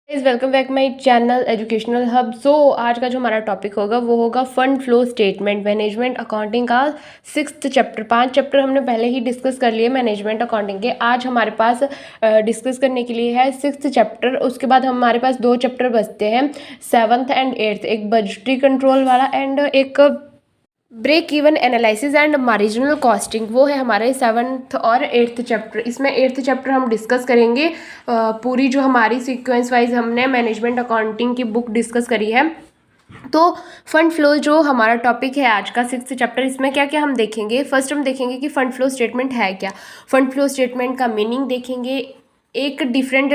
Is welcome back my channel educational hub. आज का जो हमारा टॉपिक होगा वो होगा fund flow statement management accounting का 6th चैप्टर। 5 चैप्टर हमने पहले ही डिस्कस कर लिए मैनेजमेंट अकाउंटिंग के। आज हमारे पास डिस्कस करने के लिए है 6th चैप्टर। उसके बाद हमारे पास 2 चैप्टर बचते हैं, 7th एंड 8th, एक बजटरी कंट्रोल वाला एंड एक break even analysis and marginal costing. वो है हमारे 7th और 8th चैप्टर। इसमें 8th चैप्टर हम डिस्कस करेंगे। पूरी जो हमारी सीक्वेंस वाइज हमने मैनेजमेंट अकाउंटिंग की बुक डिस्कस करी है। तो फंड फ्लो जो हमारा टॉपिक है आज का 6th चैप्टर, इसमें क्या क्या हम देखेंगे। फर्स्ट हम देखेंगे कि फंड फ्लो स्टेटमेंट है क्या, फंड फ्लो स्टेटमेंट का मीनिंग देखेंगे, एक डिफरेंट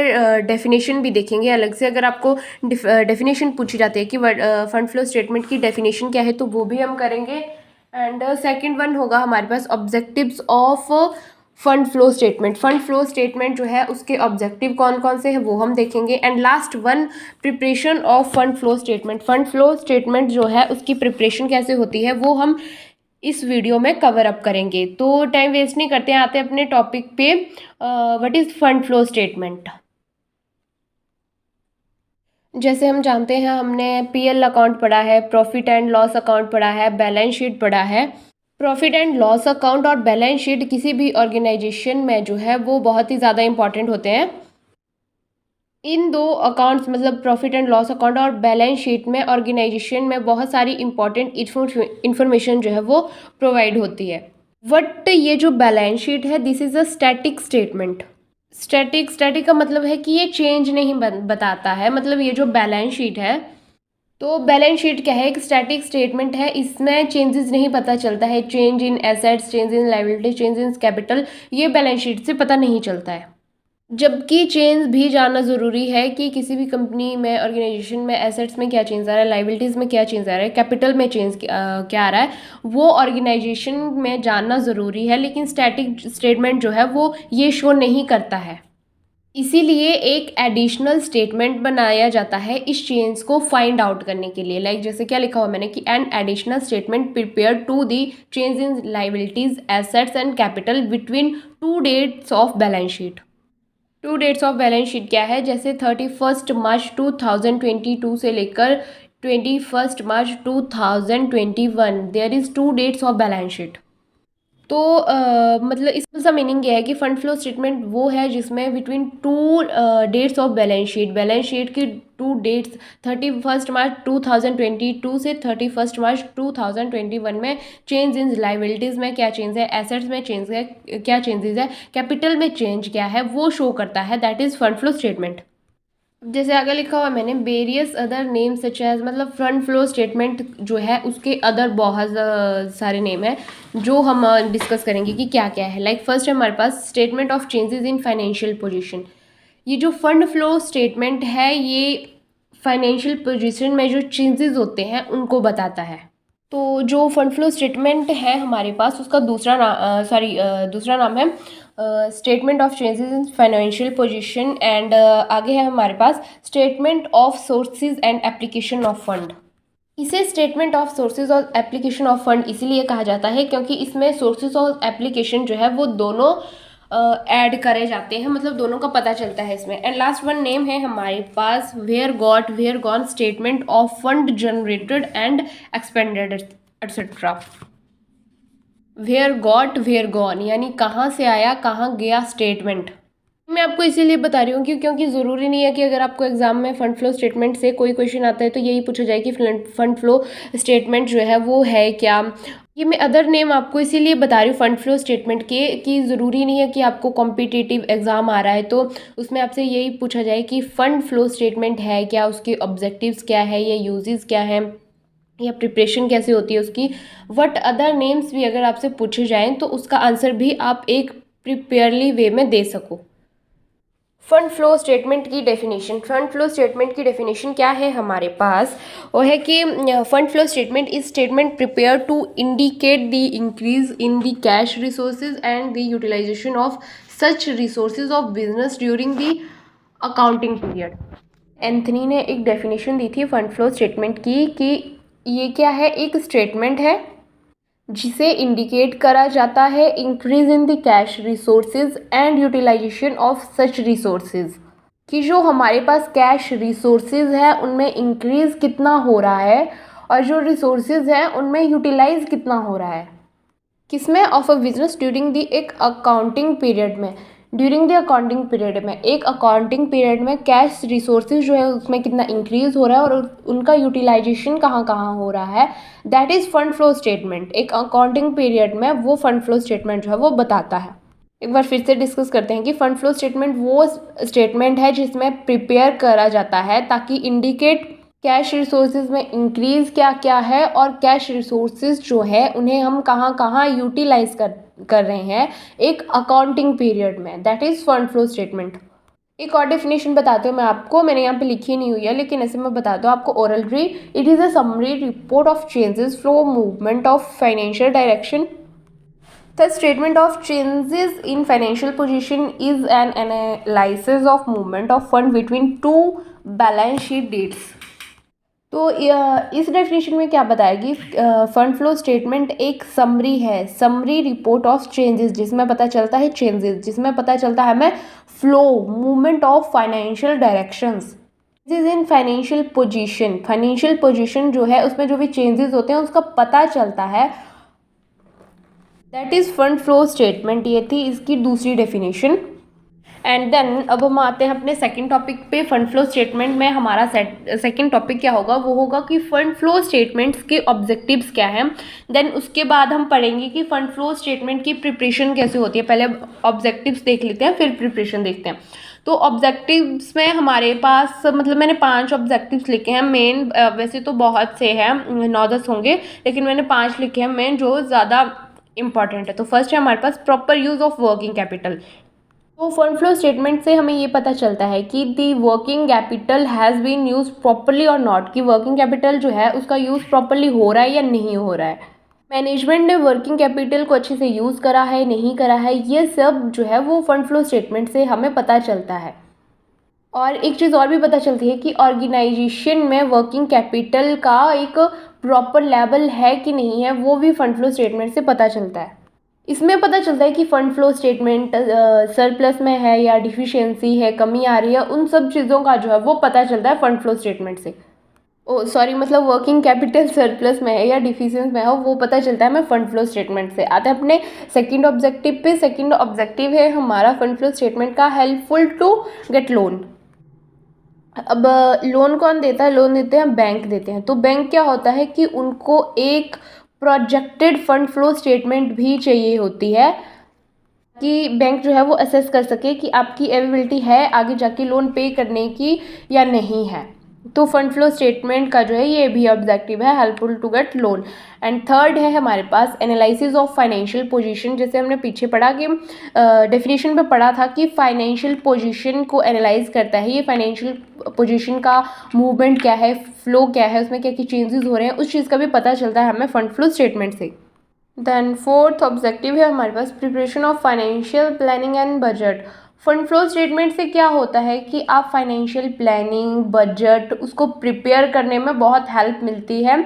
डेफिनेशन भी देखेंगे अलग से। अगर आपको डेफिनेशन पूछी जाती है कि फंड फ्लो स्टेटमेंट की डेफिनेशन क्या है तो वो भी हम करेंगे। एंड सेकंड वन होगा हमारे पास objectives of fund flow statement. Fund flow statement जो है उसके ऑब्जेक्टिव कौन कौन से हैं वो हम देखेंगे। And last one, preparation of fund flow statement. Fund flow statement जो है उसकी प्रिपरेशन कैसे होती है वो हम इस वीडियो में कवर अप करेंगे। तो टाइम वेस्ट नहीं करते हैं, आते हैं अपने टॉपिक पे। What is fund flow statement. जैसे हम जानते हैं, हमने पीएल अकाउंट पढ़ा है, प्रॉफिट एंड लॉस अकाउंट पढ़ा है, बैलेंस शीट पढ़ा है। प्रॉफिट एंड लॉस अकाउंट और बैलेंस शीट किसी भी ऑर्गेनाइजेशन में जो है वो बहुत ही ज़्यादा इंपॉर्टेंट होते हैं। इन दो अकाउंट्स मतलब प्रॉफिट एंड लॉस अकाउंट और बैलेंस शीट में ऑर्गेनाइजेशन में बहुत सारी इंपॉर्टेंट इंफॉर्मेशन जो है वो प्रोवाइड होती है। बट ये जो बैलेंस शीट है, this is a static statement. Static का मतलब है कि ये चेंज नहीं बताता है। मतलब ये जो बैलेंस शीट है, तो बैलेंस शीट क्या है, एक स्टैटिक स्टेटमेंट है। इसमें चेंजेस नहीं पता चलता है, change in assets, change in liability, change in capital, ये बैलेंस शीट से पता नहीं चलता है। जबकि चेंज भी जानना ज़रूरी है कि किसी भी कंपनी में, ऑर्गेनाइजेशन में एसेट्स में क्या चेंज आ रहा है, लाइबिलिटीज़ में क्या चेंज आ रहा है, कैपिटल में चेंज क्या आ रहा है, वो ऑर्गेनाइजेशन में जानना ज़रूरी है। लेकिन स्टैटिक स्टेटमेंट जो है वो ये शो नहीं करता है। इसीलिए एक एडिशनल स्टेटमेंट बनाया जाता है इस चेंज को फाइंड आउट करने के लिए। लाइक जैसे क्या लिखा हुआ मैंने कि an additional statement prepare to the change in liabilities, assets and capital between 2 dates of balance sheet. 2 dates of balance sheet क्या है, जैसे 31 मार्च 2022 से लेकर 21 March 2021, there is 2 dates of balance sheet. तो मतलब इसका मीनिंग ये है कि फंड फ्लो स्टेटमेंट वो है जिसमें between 2 dates of balance sheet की 2 डेट्स 31 मार्च 2022 से 31 मार्च 2021 में चेंज इन लाइबिलिटीज़ में क्या चेंज है, एसेट्स में चेंज है क्या चेंजेस है, कैपिटल में चेंज क्या है, वो शो करता है। That is fund flow statement. जैसे आगे लिखा हुआ मैंने various other name such as, मतलब फंड फ्लो स्टेटमेंट जो है उसके अदर बहुत सारे नेम है जो हम डिस्कस करेंगे कि क्या क्या है। लाइक फर्स्ट है हमारे पास statement of changes in financial position. ये जो फंड फ्लो स्टेटमेंट है ये फाइनेंशियल पोजीशन में जो चेंजेस होते हैं उनको बताता है। तो जो फंड फ्लो स्टेटमेंट है हमारे पास उसका दूसरा नाम है statement of changes in financial position. And आगे है हमारे पास statement of sources and application of fund. इसे स्टेटमेंट ऑफ सोर्सेज और एप्लीकेशन ऑफ फंड इसीलिए कहा जाता है क्योंकि इसमें सोर्सेज और एप्लीकेशन जो है वो दोनों ऐड करे जाते हैं, मतलब दोनों का पता चलता है इसमें। एंड लास्ट वन नेम है हमारे पास where got where gone statement of fund generated and expended etcetera. Where got where gone यानी कहाँ से आया कहाँ गया स्टेटमेंट। मैं आपको इसीलिए बता रही हूँ क्योंकि ज़रूरी नहीं है कि अगर आपको एग्जाम में फंड फ्लो स्टेटमेंट से कोई क्वेश्चन आता है तो यही पूछा जाए कि फंड फ्लो स्टेटमेंट जो है वो है क्या। ये मैं अदर नेम आपको इसीलिए बता रही हूँ फंड फ्लो स्टेटमेंट के कि ज़रूरी नहीं है कि आपको कॉम्पिटिटिव एग्ज़ाम आ रहा है तो उसमें आपसे यही पूछा जाए कि फ़ंड फ्लो स्टेटमेंट है क्या, उसके ऑब्जेक्टिव्स क्या है, या यूजेस क्या है, या प्रिपरेशन कैसे होती है उसकी। वट अदर नेम्स भी अगर आपसे पूछे जाएँ तो उसका आंसर भी आप एक प्रिपेयरली वे में दे सको। फंड फ्लो स्टेटमेंट की डेफिनेशन। फंड फ्लो स्टेटमेंट की डेफिनेशन क्या है हमारे पास, वो है कि fund flow statement is statement prepare to indicate the increase in the cash resources and the utilisation of such resources of business during the accounting period. Anthony ने एक डेफिनेशन दी थी फंड फ्लो स्टेटमेंट की कि ये क्या है, एक statement है जिसे इंडिकेट करा जाता है increase in the cash resources and utilisation of such resources. कि जो हमारे पास कैश रिसोर्सेज है उनमें इंक्रीज़ कितना हो रहा है और जो रिसोर्सेज हैं उनमें यूटिलाइज कितना हो रहा है। किसमें? Of a business during the एक अकाउंटिंग पीरियड में। ड्यूरिंग द अकाउंटिंग पीरियड में, एक अकाउंटिंग पीरियड में कैश रिसोर्सेज जो है उसमें कितना इंक्रीज हो रहा है और उनका यूटिलाइजेशन कहाँ कहाँ हो रहा है, that is fund flow statement. एक अकाउंटिंग पीरियड में वो फंड फ्लो स्टेटमेंट जो है वो बताता है। एक बार फिर से डिस्कस करते हैं कि फंड फ्लो स्टेटमेंट वो स्टेटमेंट है जिसमें प्रिपेयर करा जाता है ताकि इंडिकेट कैश रिसोर्सेज में इंक्रीज क्या क्या है और कैश रिसोर्सेज जो है उन्हें हम कहाँ कहाँ यूटिलाइज कर रहे हैं एक अकाउंटिंग पीरियड में, that is fund flow statement. एक और डेफिनेशन बताती हूँ मैं आपको, मैंने यहाँ पे लिखी नहीं हुई है लेकिन ऐसे मैं बताता हूँ आपको orally. It is a summary report of changes flow movement of financial direction. The statement of changes in financial position is an analysis of movement of fund between two balance sheet dates। तो इस definition में क्या बताएगी, fund flow statement एक summary है, summary report of changes, जिसमें पता चलता है चेंजेस, जिसमें पता चलता है हमें flow movement of financial directions is in financial position. Financial position जो है उसमें जो भी चेंजेस होते हैं उसका पता चलता है, that is fund flow statement. ये थी इसकी दूसरी डेफिनेशन। एंड देन अब हम आते हैं अपने सेकंड टॉपिक पे। फंड फ्लो स्टेटमेंट में हमारा सेकंड टॉपिक क्या होगा, वो होगा कि फंड फ्लो स्टेटमेंट्स के ऑब्जेक्टिव्स क्या हैं। देन उसके बाद हम पढ़ेंगे कि फंड फ्लो स्टेटमेंट की प्रिपरेशन कैसे होती है। पहले ऑब्जेक्टिव्स देख लेते हैं फिर प्रिपरेशन देखते हैं। तो ऑब्जेक्टिव्स में हमारे पास मतलब मैंने 5 ऑब्जेक्टिव्स लिखे हैं मेन, वैसे तो बहुत से हैं 9-10 होंगे लेकिन मैंने 5 लिखे हैं मेन जो ज़्यादा इंपॉर्टेंट है। तो फर्स्ट है हमारे पास proper use of working capital. तो फंड फ्लो स्टेटमेंट से हमें ये पता चलता है कि the working capital has been use properly और नॉट, कि वर्किंग कैपिटल जो है उसका यूज़ प्रॉपरली हो रहा है या नहीं हो रहा है। मैनेजमेंट ने वर्किंग कैपिटल को अच्छे से यूज़ करा है नहीं करा है, ये सब जो है वो फंड फ्लो स्टेटमेंट से हमें पता चलता है। और एक चीज़ और भी पता चलती है कि ऑर्गेनाइजेशन में वर्किंग कैपिटल का एक प्रॉपर लेवल है कि नहीं है, वो भी फंड फ्लो स्टेटमेंट से पता चलता है। इसमें पता चलता है कि फंड फ्लो स्टेटमेंट सरप्लस में है या डिफिशिएंसी है, कमी आ रही है, उन सब चीज़ों का जो है वो पता चलता है फंड फ्लो स्टेटमेंट से। मतलब वर्किंग कैपिटल सरप्लस में है या डिफिशिएंसी में है वो पता चलता है हमें फंड फ्लो स्टेटमेंट से। आते हैं अपने सेकंड ऑब्जेक्टिव पे। सेकंड ऑब्जेक्टिव है हमारा फंड फ्लो स्टेटमेंट का हेल्पफुल टू गेट लोन। अब लोन कौन देता है? लोन देते हैं बैंक देते हैं। तो बैंक क्या होता है कि उनको एक प्रोजेक्टेड फंड फ्लो स्टेटमेंट भी चाहिए होती है कि बैंक जो है वो असेस कर सके कि आपकी एबिलिटी है आगे जाके लोन पे करने की या नहीं है। तो फंड फ्लो स्टेटमेंट का जो है ये भी ऑब्जेक्टिव है, helpful to get loan. And third है हमारे पास एनालिसिस ऑफ फाइनेंशियल पोजीशन। जैसे हमने पीछे पढ़ा कि डेफिनेशन पे पढ़ा था कि फाइनेंशियल पोजीशन को एनालाइज करता है। ये फाइनेंशियल पोजीशन का मूवमेंट क्या है, फ्लो क्या है, उसमें क्या क्या चेंजेस हो रहे हैं, उस चीज़ का भी पता चलता है हमें फंड फ्लो स्टेटमेंट से। देन फोर्थ ऑब्जेक्टिव है हमारे पास preparation of financial planning and budget. Fund flow statement से क्या होता है कि आप फाइनेंशियल प्लानिंग बजट उसको प्रिपेयर करने में बहुत हेल्प मिलती है।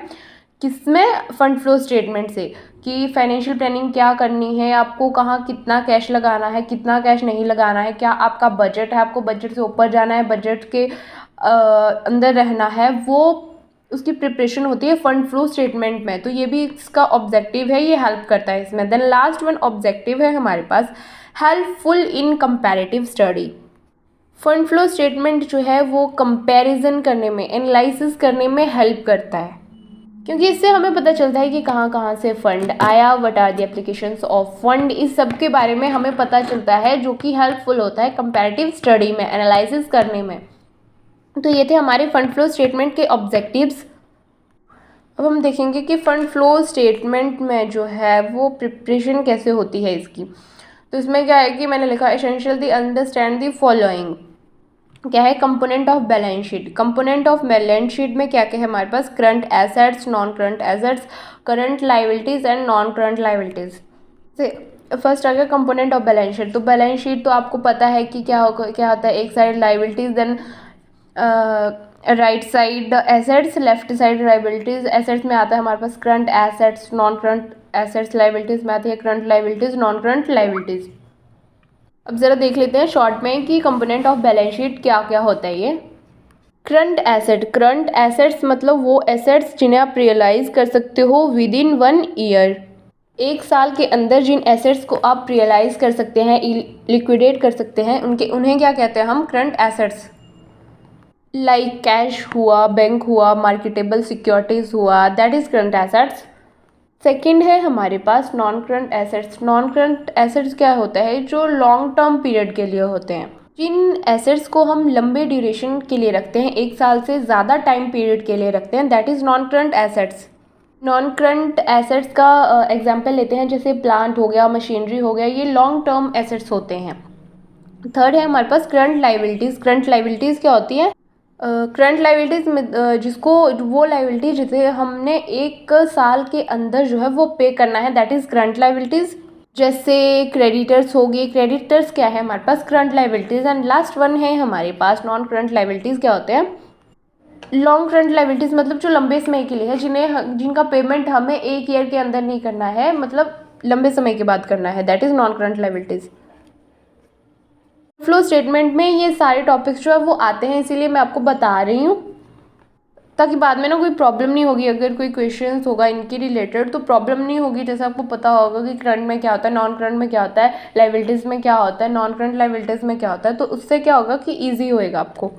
किसमें? फंड फ्लो स्टेटमेंट से, कि फाइनेंशियल प्लानिंग क्या करनी है, आपको कहाँ कितना कैश लगाना है, कितना कैश नहीं लगाना है, क्या आपका बजट है, आपको बजट से ऊपर जाना है, बजट के अंदर रहना है, वो उसकी प्रिपरेशन होती है फंड फ्लो स्टेटमेंट में। तो ये भी इसका ऑब्जेक्टिव है, ये हेल्प करता है इसमें। देन लास्ट वन ऑब्जेक्टिव है हमारे पास helpful in comparative study. Fund flow statement जो है वो कंपैरिजन करने में, एनालिसिस करने में हेल्प करता है, क्योंकि इससे हमें पता चलता है कि कहाँ कहाँ से फंड आया, what are the applications of fund, इस सब के बारे में हमें पता चलता है, जो कि हेल्पफुल होता है कंपैरेटिव स्टडी में, एनालिसिस करने में। तो ये थे हमारे फंड फ्लो स्टेटमेंट के ऑब्जेक्टिव्स। अब हम देखेंगे कि फंड फ्लो स्टेटमेंट में जो है वो प्रिपरेशन कैसे होती है इसकी। तो इसमें क्या है कि मैंने लिखा essential the understand the following. क्या है? Component of balance sheet. Component of balance sheet में क्या क्या है हमारे पास? Current assets, non current assets, current liabilities and non current liabilities. से फर्स्ट आ गया कंपोनेंट ऑफ बैलेंस शीट। तो बैलेंस शीट तो आपको पता है कि क्या होता है, एक side liabilities, then right side assets, left side liabilities. Assets में आता है हमारे पास current assets, non current assets, liabilities में आती है current liabilities, non current liabilities. अब ज़रा देख लेते हैं शॉर्ट में कि कंपोनेंट ऑफ बैलेंस शीट क्या क्या होता है। ये करंट एसेट्स मतलब वो एसेट्स जिन्हें आप रियलाइज़ कर सकते हो विद इन 1 ईयर। एक साल के अंदर जिन एसेट्स को आप रियलाइज़ कर सकते हैं, लिक्विडेट कर सकते हैं, उन्हें क्या कहते हैं हम? Current assets. लाइक कैश हुआ, बैंक हुआ, मार्केटेबल सिक्योरिटीज़ हुआ, that is current assets. Second है हमारे पास non current assets. Non current assets क्या होता है? जो लॉन्ग टर्म पीरियड के लिए होते हैं। जिन एसेट्स को हम लंबे ड्यूरेशन के लिए रखते हैं, एक साल से ज़्यादा टाइम पीरियड के लिए रखते हैं, that is non current assets. Non current assets का एग्जांपल लेते हैं, जैसे प्लांट हो गया, मशीनरी हो गया, ये लॉन्ग टर्म एसेट्स होते हैं। थर्ड है हमारे पास करंट लाइबिलिटीज़। करंट लाइबिलिटीज़ क्या होती है? करंट लाइबिलिटीज़ में जिसको वो लाइबिलिटी जिसे हमने एक साल के अंदर जो है वो पे करना है, दैट इज़ करंट लाइबिलिटीज़। जैसे क्रेडिटर्स हो गए, क्रेडिटर्स क्या है हमारे पास? Current liabilities. And last one है हमारे पास नॉन करंट लाइबिलिटीज़। क्या होते हैं? लॉन्ग करंट लाइबिलिटीज़ मतलब जो लंबे समय के लिए है, जिनका पेमेंट हमें 1 ईयर के अंदर नहीं करना है, मतलब लंबे समय के बाद करना है, that is non current liabilities. Flow statement में ये सारे टॉपिक्स जो है वो आते हैं, इसीलिए मैं आपको बता रही हूँ, ताकि बाद में ना कोई प्रॉब्लम नहीं होगी। अगर कोई क्वेश्चंस होगा इनके रिलेटेड तो प्रॉब्लम नहीं होगी। जैसे आपको पता होगा कि करंट में क्या होता है, नॉन करंट में क्या होता है, लाइबिलिटीज़ में क्या होता है, नॉन करंट लाइबिलिटीज़ में क्या होता है, तो उससे क्या होगा कि ईजी होएगा आपको।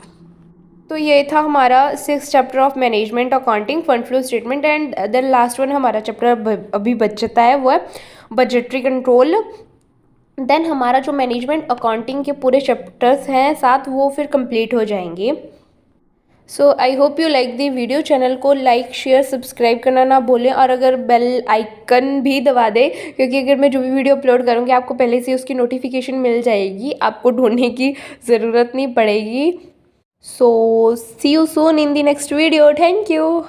तो ये था हमारा 6th chapter of management accounting, fund flow statement. And then last one हमारा चैप्टर अभी बचता है, वो है बजटरी कंट्रोल। देन हमारा जो मैनेजमेंट अकाउंटिंग के पूरे चैप्टर्स हैं 7, वो फिर कंप्लीट हो जाएंगे। So I hope you like the video. Channel को लाइक शेयर सब्सक्राइब करना ना भूलें, और अगर बेल आइकन भी दबा दें, क्योंकि अगर मैं जो भी वीडियो अपलोड करूँगी आपको पहले से उसकी नोटिफिकेशन मिल जाएगी, आपको ढूंढने की ज़रूरत नहीं पड़ेगी। So see you soon in the next video. Thank you.